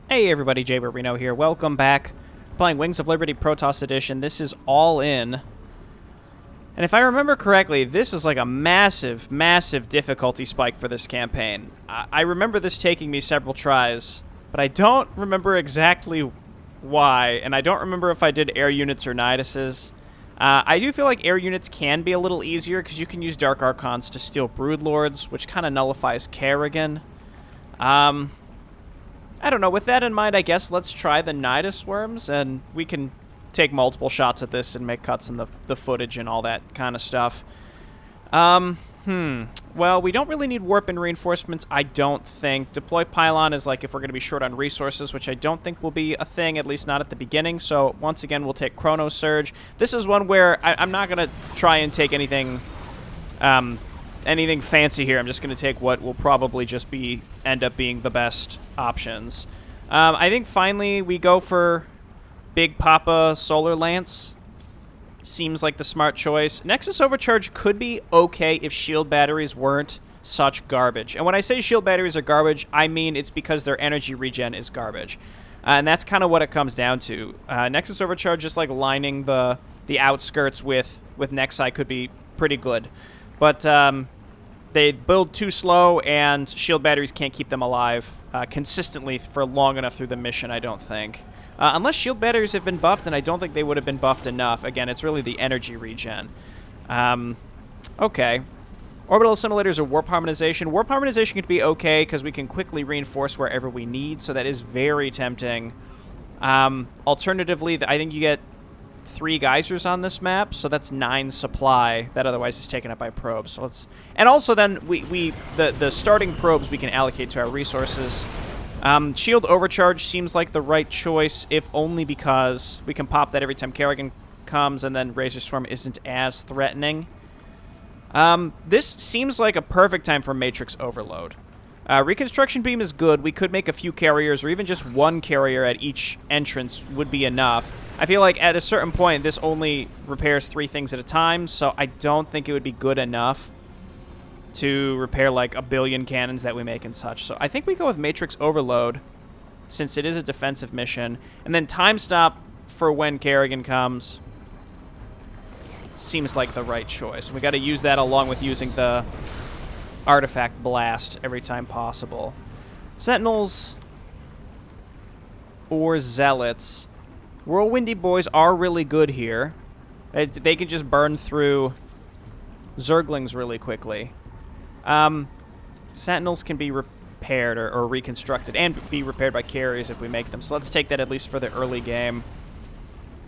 Hey everybody, Jay Reno here. Welcome back. Playing Wings of Liberty Protoss Edition. This is all in. And if I remember correctly, this is like a massive, massive difficulty spike for this campaign. I remember this taking me several tries, but I don't remember exactly why, and I don't remember if I did air units or Niduses. I do feel like air units can be a little easier because you can use Dark Archons to steal Broodlords, which kind of nullifies Kerrigan. I don't know, with that in mind, I guess let's try the Nidus worms, and we can take multiple shots at this and make cuts in the footage and all that kind of stuff. Well, we don't really need warp and reinforcements, I don't think. Deploy pylon is like if we're going to be short on resources, which I don't think will be a thing, at least not at the beginning. So, once again, we'll take Chrono Surge. This is one where I'm not going to try and take anything fancy here. I'm just going to take what will probably just end up being the best options. I think finally we go for Big Papa Solar Lance. Seems like the smart choice. Nexus Overcharge could be okay if shield batteries weren't such garbage. And when I say shield batteries are garbage, I mean it's because their energy regen is garbage. And that's kind of what it comes down to. Nexus Overcharge, just like lining the outskirts with Nexi, could be pretty good. But they build too slow, and shield batteries can't keep them alive consistently for long enough through the mission, I don't think. Unless shield batteries have been buffed, and I don't think they would have been buffed enough. Again, it's really the energy regen. Okay. Orbital assimilators or warp harmonization. Warp harmonization could be okay because we can quickly reinforce wherever we need, so that is very tempting. Alternatively, I think you get 3 geysers on this map, so that's 9 supply that otherwise is taken up by probes. So and also then the starting probes we can allocate to our resources. Shield Overcharge seems like the right choice, if only because we can pop that every time Kerrigan comes, and then Razor Swarm isn't as threatening. This seems like a perfect time for Matrix Overload. Reconstruction Beam is good. We could make a few carriers, or even just one carrier at each entrance would be enough. I feel like at a certain point, this only repairs 3 things at a time, so I don't think it would be good enough to repair like a billion cannons that we make and such. So I think we go with Matrix Overload, since it is a defensive mission. And then Time Stop for when Kerrigan comes seems like the right choice. We got to use that along with using the Artifact Blast every time possible. Sentinels or Zealots. Whirlwindy Boys are really good here. They can just burn through Zerglings really quickly. Sentinels can be repaired or reconstructed and be repaired by carriers if we make them. So let's take that at least for the early game.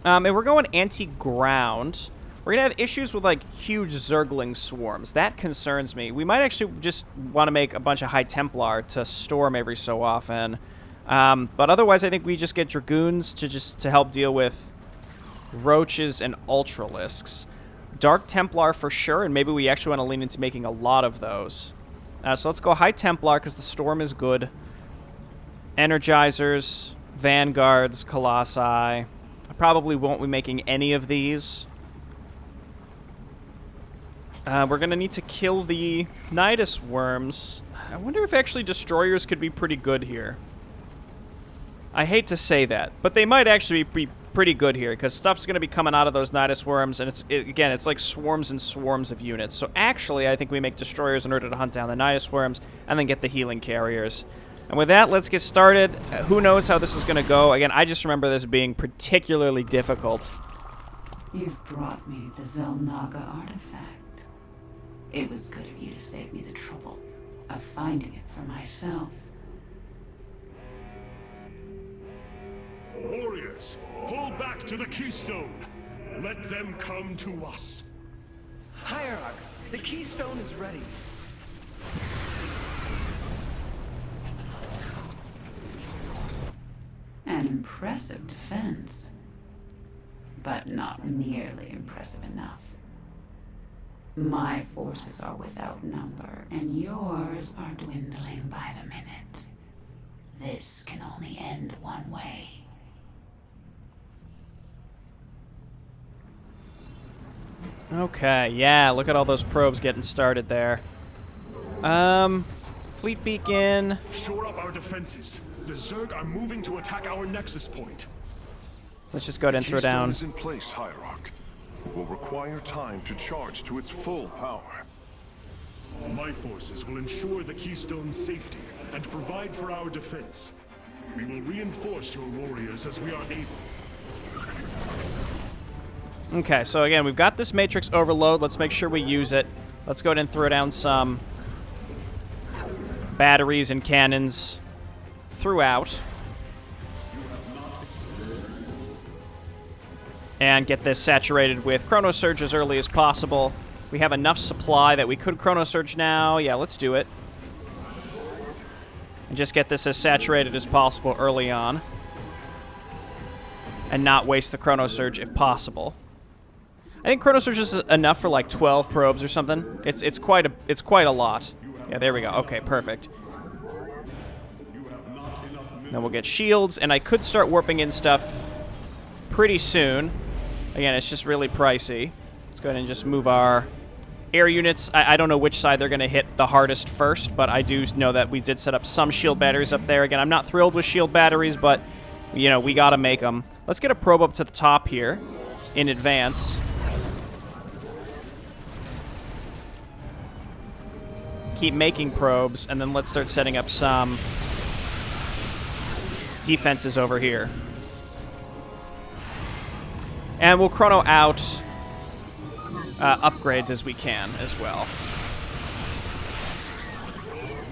If we're going anti-ground, we're going to have issues with, like, huge Zergling swarms. That concerns me. We might actually just want to make a bunch of High Templar to storm every so often. But otherwise, I think we just get Dragoons to help deal with Roaches and Ultralisks. Dark Templar for sure, and maybe we actually want to lean into making a lot of those. So let's go High Templar, because the Storm is good. Energizers, Vanguards, Colossi. I probably won't be making any of these. We're going to need to kill the Nidus worms. I wonder if actually Destroyers could be pretty good here. I hate to say that, but they might actually be pretty good here, because stuff's going to be coming out of those Nidus worms, and again, it's like swarms and swarms of units. So actually, I think we make Destroyers in order to hunt down the Nidus worms, and then get the healing carriers. And with that, let's get started. Who knows how this is going to go? Again, I just remember this being particularly difficult. You've brought me the Zelnaga artifact. It was good of you to save me the trouble of finding it for myself. Warriors, pull back to the Keystone. Let them come to us. Hierarch, the Keystone is ready. An impressive defense, but not nearly impressive enough. My forces are without number, and yours are dwindling by the minute. This can only end one way. Okay, yeah, look at all those probes getting started there. Fleet beacon. Shore up our defenses. The Zerg are moving to attack our nexus point. Let's just go ahead and throw Keystone down. is in place, Hierarch. It will require time to charge to its full power. My forces will ensure the Keystone's safety and provide for our defense. We will reinforce your warriors as we are able. Okay, so again, we've got this Matrix Overload. Let's make sure we use it. Let's go ahead and throw down some batteries and cannons throughout. And get this saturated with Chrono Surge as early as possible. We have enough supply that we could Chrono Surge now. Yeah, let's do it. And just get this as saturated as possible early on. And not waste the Chrono Surge if possible. I think Chrono Surge is enough for like 12 probes or something. It's quite a lot. Yeah, there we go. Okay, perfect. Then we'll get shields, and I could start warping in stuff pretty soon. Again, it's just really pricey. Let's go ahead and just move our air units. I don't know which side they're going to hit the hardest first, but I do know that we did set up some shield batteries up there. Again, I'm not thrilled with shield batteries, but, you know, we got to make them. Let's get a probe up to the top here in advance. Keep making probes, and then let's start setting up some defenses over here. And we'll chrono out upgrades as we can as well.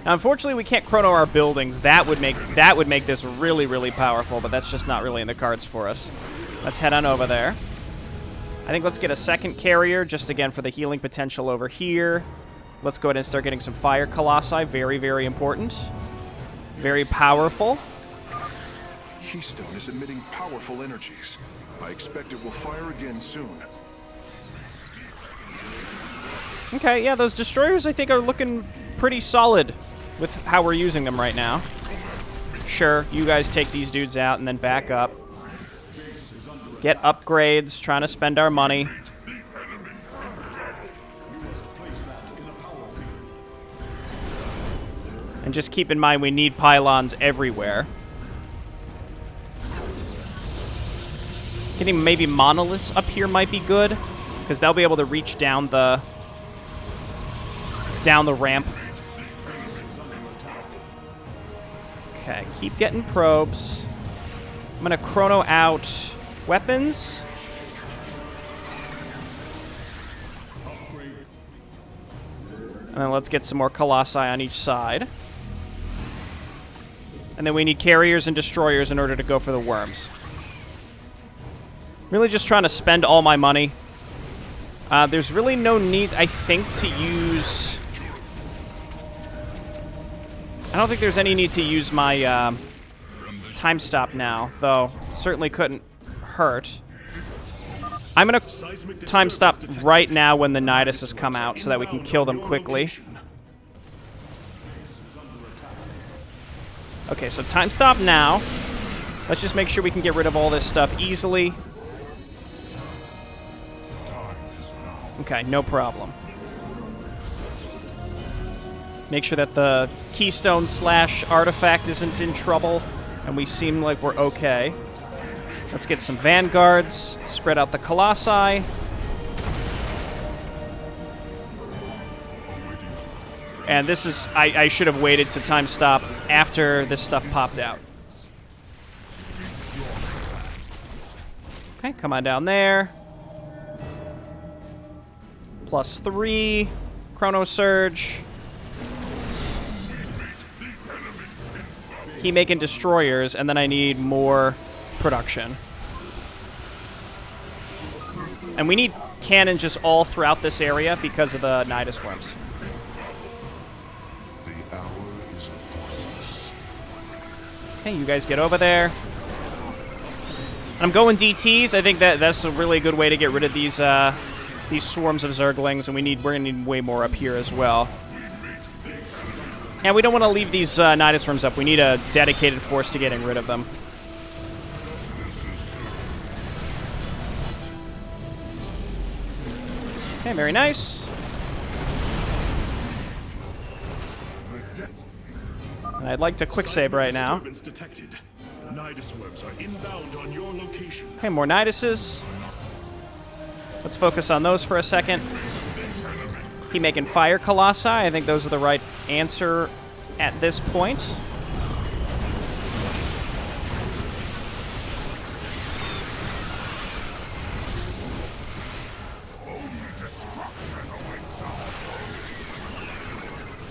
Now, unfortunately, we can't chrono our buildings. That would make this really, really powerful, but that's just not really in the cards for us. Let's head on over there. I think let's get a second carrier, just again for the healing potential over here. Let's go ahead and start getting some fire colossi. Very, very important. Very powerful. Keystone is emitting powerful energies. I expect it will fire again soon. Okay, yeah, those destroyers I think are looking pretty solid with how we're using them right now. Sure, you guys take these dudes out and then back up. Get upgrades, trying to spend our money. And just keep in mind we need pylons everywhere. Getting maybe monoliths up here might be good, because they'll be able to reach down the ramp. Okay, keep getting probes. I'm gonna chrono out weapons. And then let's get some more colossi on each side. And then we need carriers and destroyers in order to go for the worms. Really just trying to spend all my money. There's really no need, I think, to use... I don't think there's any need to use my time stop now, though certainly couldn't hurt. I'm going to time stop right now when the Niduses come out so that we can kill them quickly. Okay, so time stop now. Let's just make sure we can get rid of all this stuff easily. Okay, no problem. Make sure that the keystone / artifact isn't in trouble, and we seem like we're okay. Let's get some vanguards, spread out the colossi. And this is... I should have waited to time stop after this stuff popped out. Okay, come on down there. +3. Chrono Surge. Keep making destroyers, and then I need more production. And we need cannons just all throughout this area because of the Nidus worms. The hour is upon us. Okay, you guys get over there. I'm going DTs. I think that's a really good way to get rid of these swarms of Zerglings, and we're gonna need way more up here as well. And we don't want to leave these Nidus worms up. We need a dedicated force to getting rid of them. Okay, very nice. And I'd like to quick save right now. Disturbance detected. Nidus worms are inbound on your location. Okay, more Niduses. Let's focus on those for a second. Keep making fire colossi. I think those are the right answer at this point.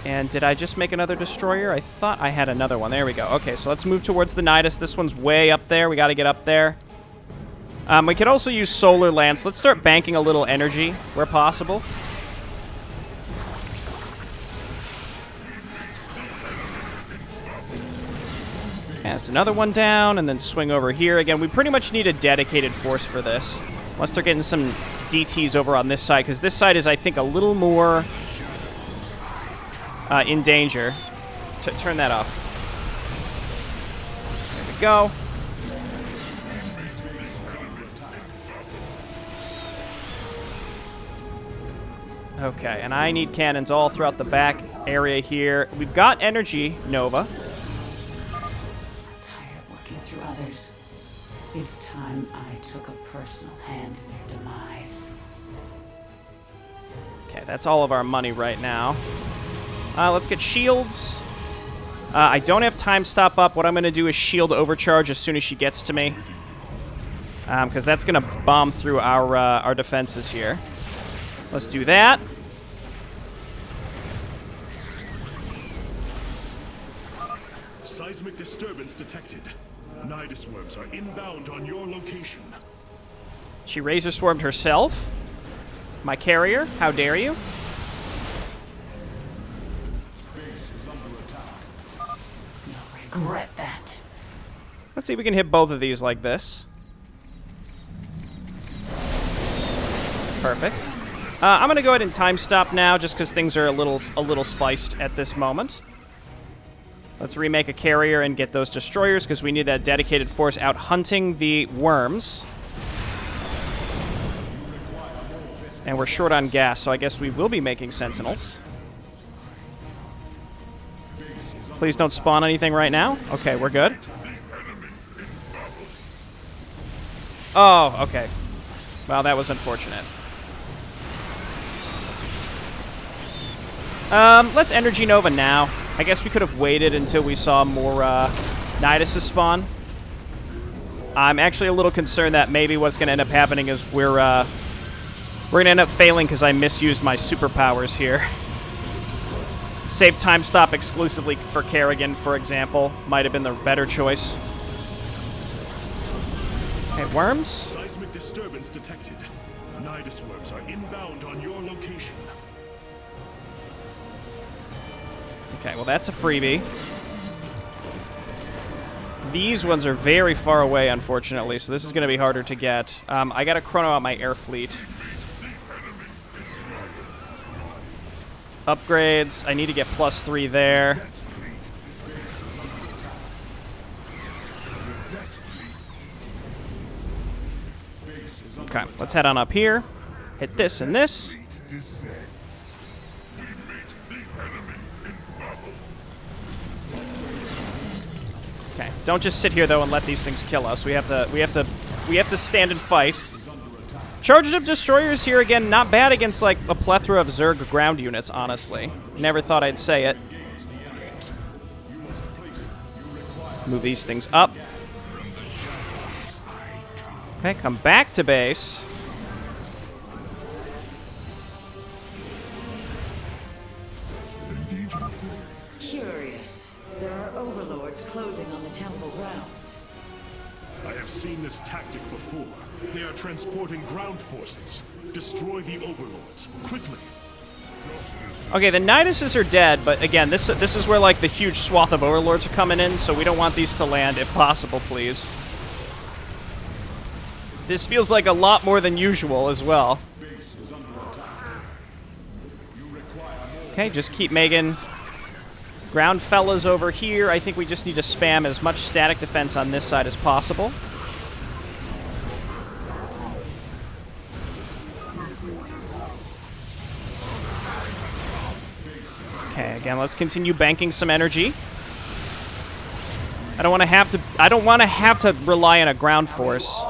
And did I just make another destroyer? I thought I had another one. There we go. Okay, so let's move towards the Nidus. This one's way up there. We got to get up there. We could also use solar lance. Let's start banking a little energy where possible. And it's another one down, and then swing over here. Again, we pretty much need a dedicated force for this. Unless they're getting some DTs over on this side, because this side is, I think, a little more in danger. Turn that off. There we go. Okay, and I need cannons all throughout the back area here. We've got energy, Nova. I'm tired of working through others. It's time I took a personal hand in their demise. Okay, that's all of our money right now. Let's get shields. I don't have time stop up. What I'm going to do is shield overcharge as soon as she gets to me. Because that's going to bomb through our defenses here. Let's do that. Seismic disturbance detected. Nidus worms are inbound on your location. She razor swarmed herself. My carrier, how dare you? You'll regret that. Let's see if we can hit both of these like this. Perfect. I'm gonna go ahead and time stop now, just because things are a little spiced at this moment. Let's remake a carrier and get those destroyers, because we need that dedicated force out hunting the worms. And we're short on gas, so I guess we will be making sentinels. Please don't spawn anything right now. Okay, we're good. Oh, okay. Well, that was unfortunate. Let's Energy Nova now. I guess we could have waited until we saw more Niduses spawn. I'm actually a little concerned that maybe what's going to end up happening is we're going to end up failing because I misused my superpowers here. Save time stop exclusively for Kerrigan, for example. Might have been the better choice. Okay, worms. Seismic disturbance detected. Nidus worms are inbound on your location. Okay, well that's a freebie. These ones are very far away, unfortunately, so this is going to be harder to get. I got to chrono out my air fleet. Upgrades. I need to get +3 there. Okay, let's head on up here. Hit this and this. Okay, don't just sit here though and let these things kill us. We have to stand and fight. Charges of destroyers here again, not bad against like a plethora of Zerg ground units, honestly. Never thought I'd say it. Move these things up. Okay, come back to base. Curious. There are overlords closing on the temple grounds. I have seen this tactic before. They are transporting ground forces. Destroy the overlords, quickly. Okay, the Niduses are dead, but again, this is where like the huge swath of overlords are coming in, so we don't want these to land, if possible, please. This feels like a lot more than usual as well. Okay, just keep making ground fellas over here. I think we just need to spam as much static defense on this side as possible. Okay, again, let's continue banking some energy. I don't want to have to rely on a ground force.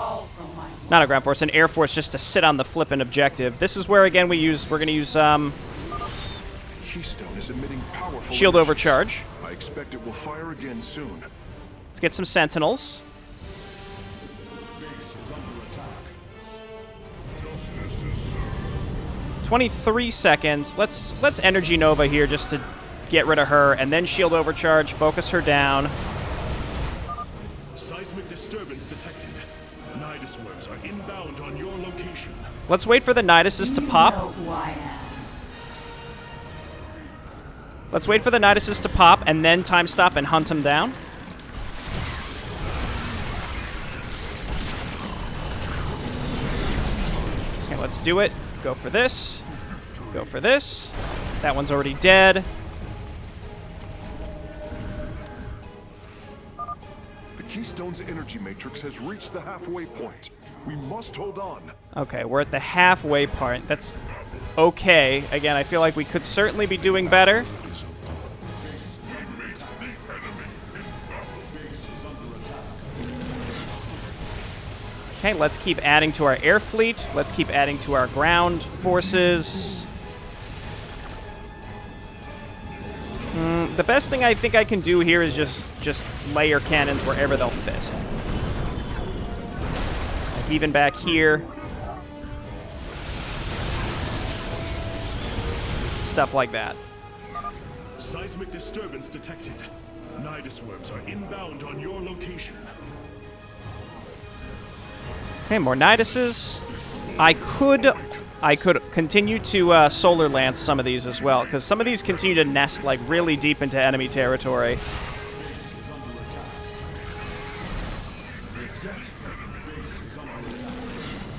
Not a ground force, an air force just to sit on the flippin' objective. This is where again we're going to use Keystone is emitting powerful shield energies. overcharge. I expect it will fire again soon. Let's get some sentinels. 23 seconds. Let's energy nova here just to get rid of her, and then shield overcharge, focus her down. Seismic disturbance detected. Nidus worms are inbound on your location. Let's wait for the Niduses to pop. You know who I am. Let's wait for the Niduses to pop, and then time stop and hunt them down. Okay, let's do it. Go for this. Go for this. That one's already dead. The Keystone's energy matrix has reached the halfway point. We must hold on. Okay, we're at the halfway part. That's okay. Again, I feel like we could certainly be doing better. Okay, let's keep adding to our air fleet. Let's keep adding to our ground forces. The best thing I think I can do here is just layer cannons wherever they'll fit. Like even back here. Stuff like that. Seismic disturbance detected. Nidus worms are inbound on your location. Okay, more Niduses. I could continue to Solar Lance some of these as well, because some of these continue to nest like really deep into enemy territory.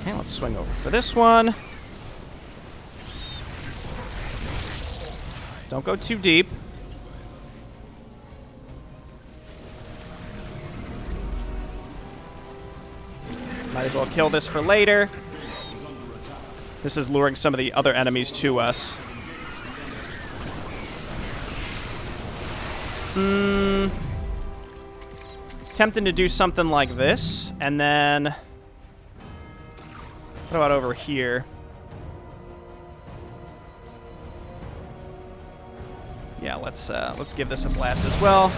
Okay, let's swing over for this one. Don't go too deep. Might as well kill this for later. This is luring some of the other enemies to us. Tempting to do something like this, and then what about over here? Yeah, let's give this a blast as well.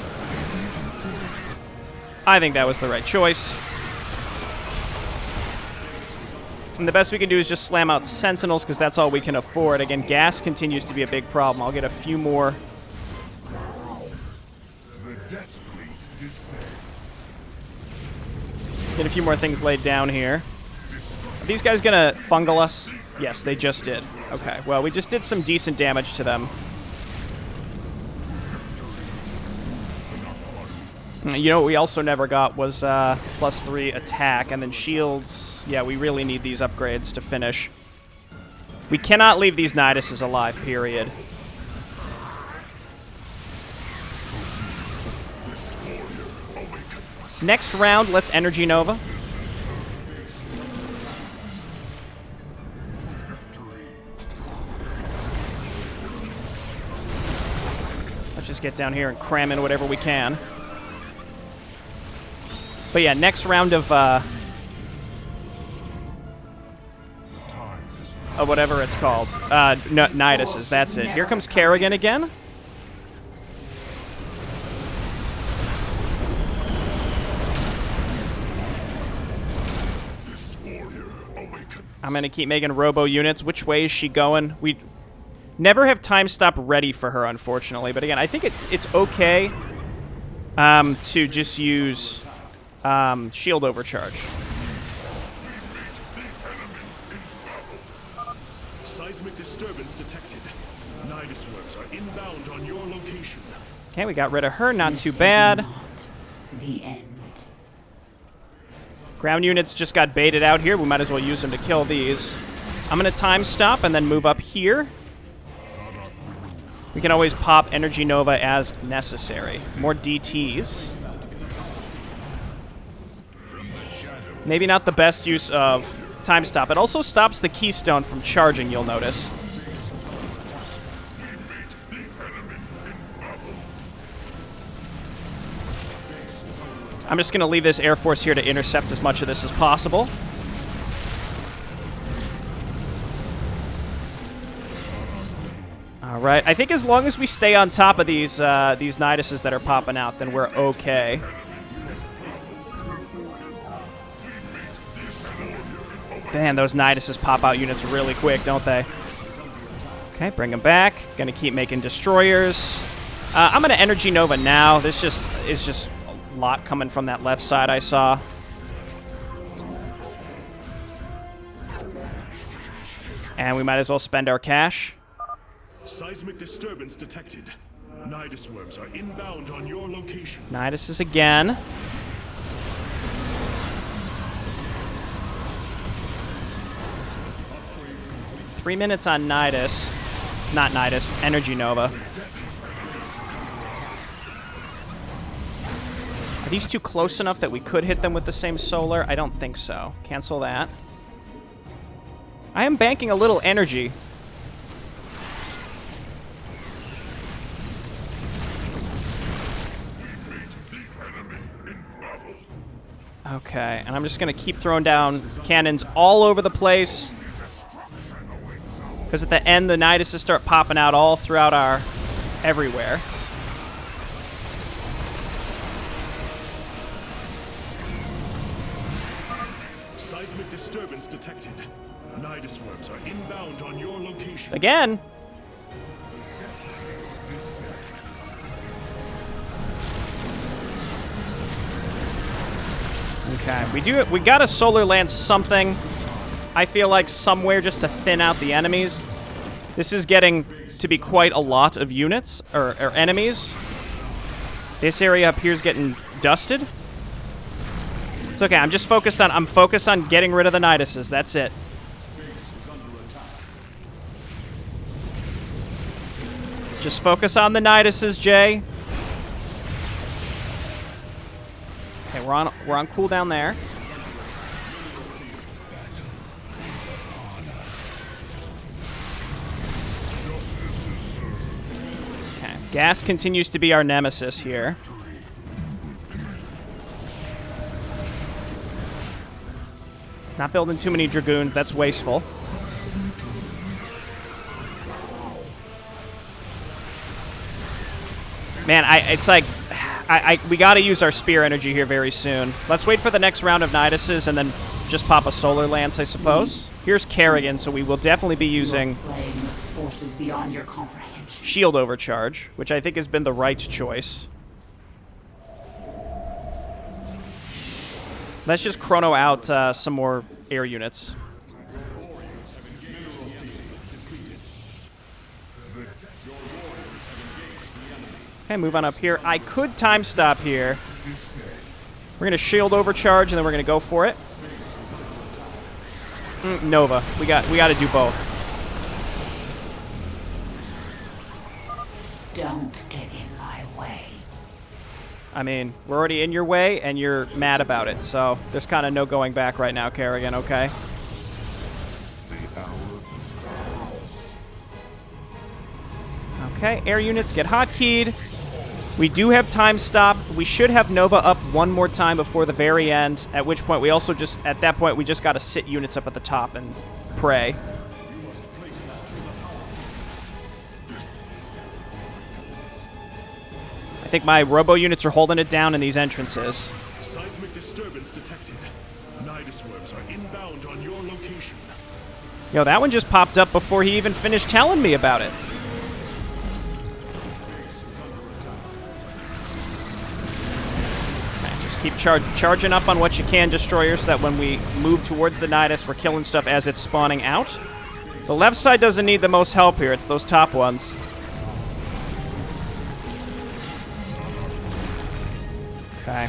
I think that was the right choice. And the best we can do is just slam out Sentinels, because that's all we can afford. Again, gas continues to be a big problem. I'll get a few more. Get a few more things laid down here. Are these guys gonna fungal us? Yes, they just did. Okay, well, we just did some decent damage to them. You know what we also never got was +3 attack, and then shields. Yeah, we really need these upgrades to finish. We cannot leave these Niduses alive, period. Next round, let's Energy Nova. Let's just get down here and cram in whatever we can. But yeah, next round of whatever it's called. Niduses, that's it. Here comes Kerrigan again. I'm going to keep making robo units. Which way is she going? We never have time stop ready for her, unfortunately. But again, I think it's okay to just use shield overcharge. Seismic disturbance detected. Nidus worms are inbound on your location. Okay, we got rid of her. Not too bad. Not the end. Ground units just got baited out here. We might as well use them to kill these. I'm going to time stop and then move up here. We can always pop Energy Nova as necessary. More DTs. Maybe not the best use of time stop. It also stops the Keystone from charging, you'll notice. I'm just going to leave this Air Force here to intercept as much of this as possible. All right. I think as long as we stay on top of these Niduses that are popping out, then we're okay. Man, those Niduses pop out units really quick, don't they? Okay, bring them back. Gonna keep making destroyers. I'm gonna Energy Nova now. This is just a lot coming from that left side I saw. And we might as well spend our cash. Seismic disturbance detected. Nidus worms are inbound on your location. Niduses again. Three minutes on Nidus. Not Nidus, Energy Nova. Are these two close enough that we could hit them with the same solar? I don't think so. Cancel that. I am banking a little energy. Okay, and I'm just going to keep throwing down cannons all over the place. Because at the end, the Niduses start popping out all throughout our... everywhere. Seismic disturbance detected. Nidus worms are inbound on your location. Again! Okay, we got a solar lance something. I feel like somewhere just to thin out the enemies. This is getting to be quite a lot of units, or enemies. This area up here is getting dusted. It's okay, I'm focused on getting rid of the Niduses, that's it. Just focus on the Niduses, Jay. Okay, we're on cooldown there. Okay, gas continues to be our nemesis here. Not building too many Dragoons, that's wasteful. Man, it's like... we gotta use our spear energy here very soon. Let's wait for the next round of Niduses and then just pop a solar lance, I suppose. Here's Kerrigan, so we will definitely be using forces beyond your comprehension. shield overcharge, which I think has been the right choice. Let's just chrono out some more air units. Okay, move on up here. I could time stop here. We're going to shield overcharge, and then we're going to go for it. Nova. We got to do both. Don't get in my way. I mean, we're already in your way, and you're mad about it, so there's kind of no going back right now, Kerrigan, okay? Okay, air units get hotkeyed. We do have time stop. We should have Nova up one more time before the very end, at which point we also just, at that point, we just got to sit units up at the top and pray. I think my robo units are holding it down in these entrances. Seismic disturbance detected. Nidus worms are inbound on your location. Yo, that one just popped up before he even finished telling me about it. Keep charging up on what you can, destroyers, so that when we move towards the Nidus, we're killing stuff as it's spawning out. The left side doesn't need the most help here. It's those top ones. Okay.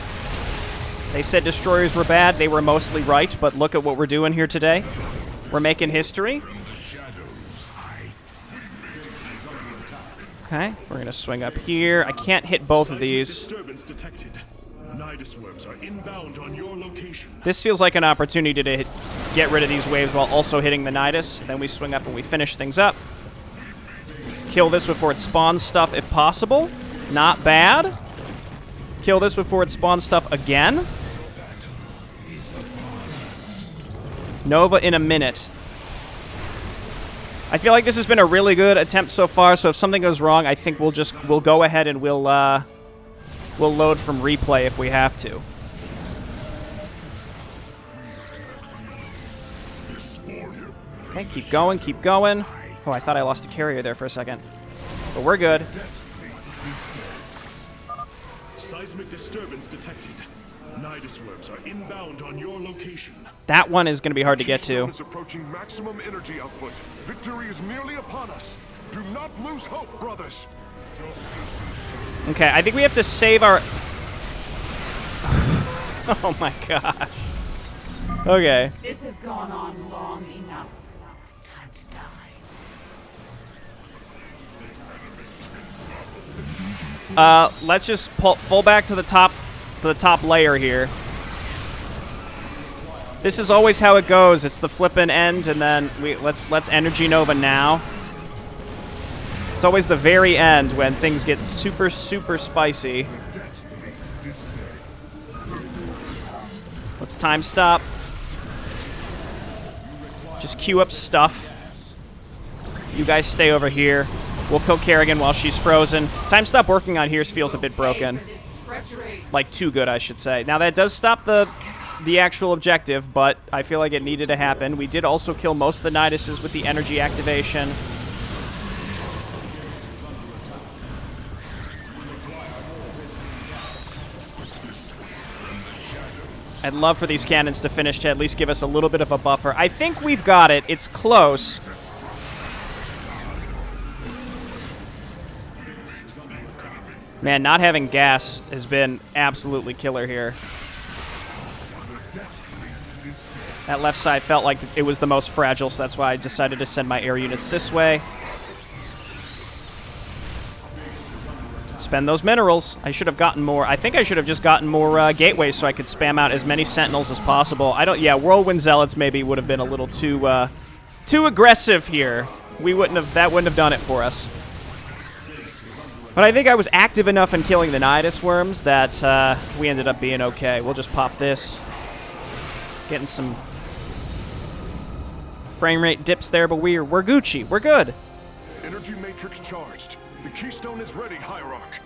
They said destroyers were bad. They were mostly right, but look at what we're doing here today. We're making history. Okay, we're going to swing up here. I can't hit both of these. Disturbance detected. Nidus worms are inbound on your location. This feels like an opportunity to get rid of these waves while also hitting the Nidus. Then we swing up and we finish things up. Kill this before it spawns stuff if possible. Not bad. Kill this before it spawns stuff again. Nova in a minute. I feel like this has been a really good attempt so far, so if something goes wrong, I think we'll go ahead and we'll load from replay if we have to. Okay, keep going, keep going. Oh, I thought I lost a carrier there for a second. But we're good. Seismic disturbance detected. Nidus worms are inbound on your location. That one is going to be hard to get to. Keystone is approaching maximum energy output. Victory is nearly upon us. Do not lose hope, brothers. Okay, I think we have to save our... Oh my gosh. Okay. This has gone on long enough. Time to die. Let's just full back to the top layer here. This is always how it goes. It's the flippin' end, and then let's energy nova now. It's always the very end when things get super, super spicy. Let's time stop. Just queue up stuff. You guys stay over here. We'll kill Kerrigan while she's frozen. Time stop working on here feels a bit broken. Like, too good, I should say. Now, that does stop the actual objective, but I feel like it needed to happen. We did also kill most of the Niduses with the energy activation. I'd love for these cannons to finish to at least give us a little bit of a buffer. I think we've got it. It's close. Man, not having gas has been absolutely killer here. That left side felt like it was the most fragile, so that's why I decided to send my air units this way. Spend those minerals. I should have gotten more. I think I should have just gotten more gateways so I could spam out as many sentinels as possible. Yeah, Whirlwind Zealots maybe would have been a little too aggressive here. That wouldn't have done it for us. But I think I was active enough in killing the Nidus worms that we ended up being okay. We'll just pop this. Getting some frame rate dips there, but we're Gucci. We're good. Energy matrix charged. The Keystone is ready, Hierarch.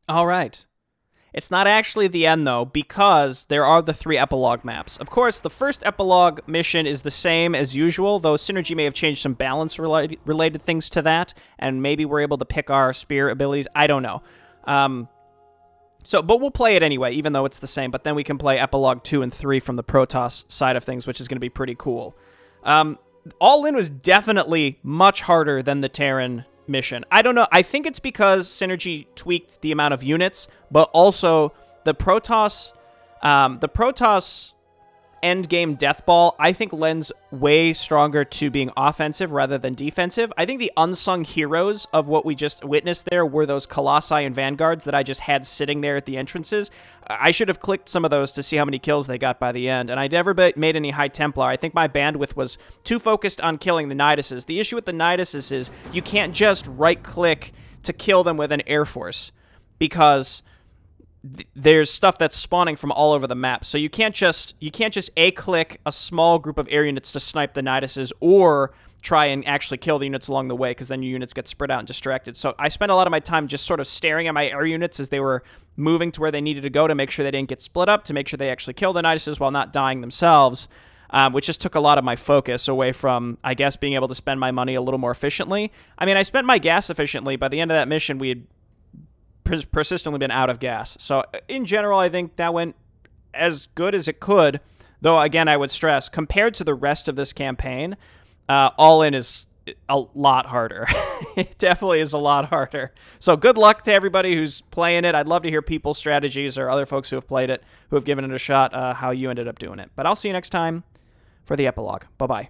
All right. It's not actually the end, though, because there are the 3 epilogue maps. Of course, the first epilogue mission is the same as usual, though Synergy may have changed some balance-related things to that, and maybe we're able to pick our spear abilities. I don't know. But we'll play it anyway, even though it's the same, but then we can play epilogue 2 and 3 from the Protoss side of things, which is going to be pretty cool. All In was definitely much harder than the Terran mission. I don't know. I think it's because Synergy tweaked the amount of units, but also the Protoss endgame death ball, I think, lends way stronger to being offensive rather than defensive. I think the unsung heroes of what we just witnessed there were those Colossi and Vanguards that I just had sitting there at the entrances. I should have clicked some of those to see how many kills they got by the end, and I never made any High Templar. I think my bandwidth was too focused on killing the Niduses. The issue with the Niduses is you can't just right-click to kill them with an Air Force, because there's stuff that's spawning from all over the map. So you can't just A-click a small group of air units to snipe the Niduses or try and actually kill the units along the way, because then your units get spread out and distracted. So I spent a lot of my time just sort of staring at my air units as they were moving to where they needed to go to make sure they didn't get split up, to make sure they actually kill the Niduses while not dying themselves, which just took a lot of my focus away from, I guess, being able to spend my money a little more efficiently. I mean, I spent my gas efficiently. By the end of that mission, we had persistently been out of gas. So in general, I think that went as good as it could, though again, I would stress, compared to the rest of this campaign, All In is a lot harder. It definitely is a lot harder. So good luck to everybody who's playing it. I'd love to hear people's strategies or other folks who have played it, who have given it a shot, how you ended up doing it. But I'll see you next time for the epilogue. Bye-bye.